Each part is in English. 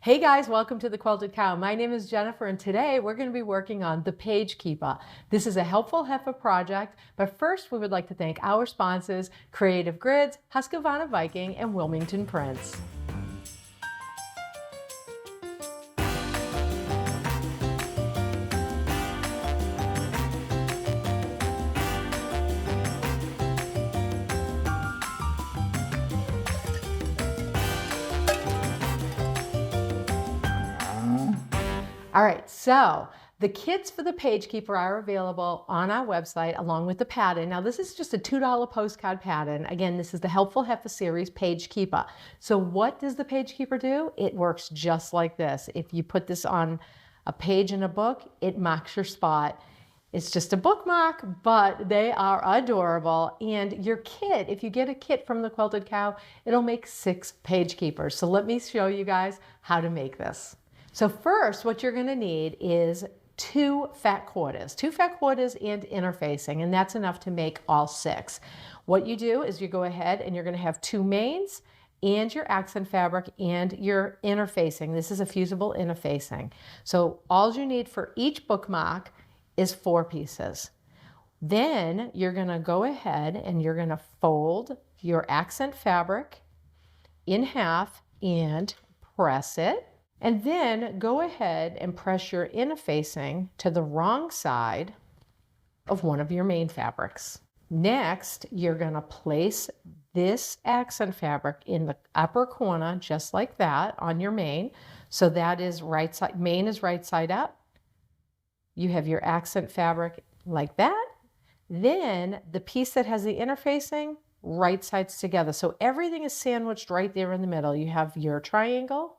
Hey guys, welcome to the Quilted Cow. My name is Jennifer and today we're going to be working on the Paige Keeper. This is a helpful Heifer project, but first we would like to thank our sponsors, Creative Grids, Husqvarna Viking, and Wilmington Prince. All right, so the kits for the Paige Keeper are available on our website along with the pattern. Now this is just a $2 postcard pattern. Again, this is the Helpful Heifer series Paige Keeper. So what does the Paige Keeper do? It works just like this. If you put this on a page in a book, it marks your spot. It's just a bookmark, but they are adorable. And your kit, if you get a kit from the Quilted Cow, it'll make 6 Paige Keepers. So let me show you guys how to make this. So first, what you're going to need is 2 fat quarters and interfacing, and that's enough to make all 6. What you do is you go ahead and you're going to have 2 mains and your accent fabric and your interfacing. This is a fusible interfacing. So all you need for each bookmark is 4 pieces. Then you're going to go ahead and you're going to fold your accent fabric in half and press it. And then go ahead and press your interfacing to the wrong side of one of your main fabrics. Next, you're going to place this accent fabric in the upper corner, just like that, on your main. So that is right side, main is right side up. You have your accent fabric like that. Then the piece that has the interfacing, right sides together. So everything is sandwiched right there in the middle. You have your triangle,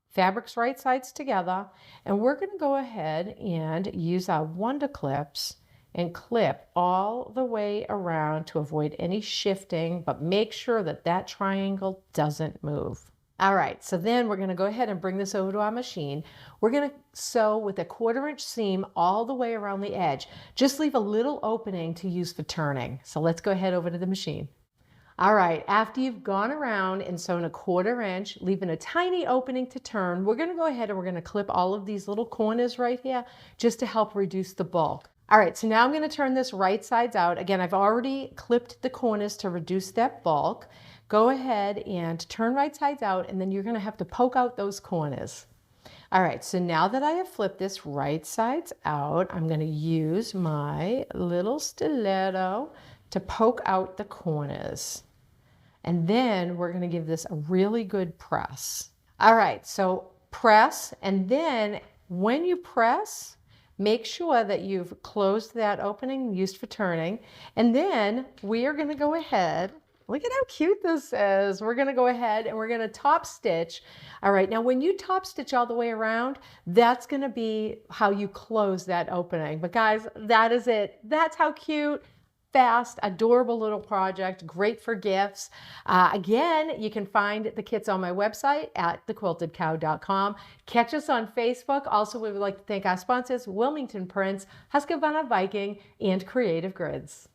fabrics right sides together, and we're going to go ahead and use our Wonder Clips and clip all the way around to avoid any shifting, but make sure that that triangle doesn't move. All right, so then we're going to go ahead and bring this over to our machine. We're going to sew with a 1/4" seam all the way around the edge. Just leave a little opening to use for turning. So let's go ahead over to the machine. All right, after you've gone around and sewn a 1/4 inch, leaving a tiny opening to turn, we're going to go ahead and we're going to clip all of these little corners right here just to help reduce the bulk. All right, so now I'm going to turn this right sides out. Again, I've already clipped the corners to reduce that bulk. Go ahead and turn right sides out, and then you're going to have to poke out those corners. All right, so now that I have flipped this right sides out, I'm going to use my little stiletto to poke out the corners. And then we're going to give this a really good press. All right, so press, and then when you press, make sure that you've closed that opening used for turning. And then we are going to go ahead, look at how cute this is. We're going to go ahead and we're going to top stitch. All right, now when you top stitch all the way around, that's going to be how you close that opening. But guys, that is it. That's how cute, fast, adorable little project, great for gifts. Again, you can find the kits on my website at thequiltedcow.com. Catch us on Facebook. Also, we would like to thank our sponsors, Wilmington Prince, Husqvarna Viking, and Creative Grids.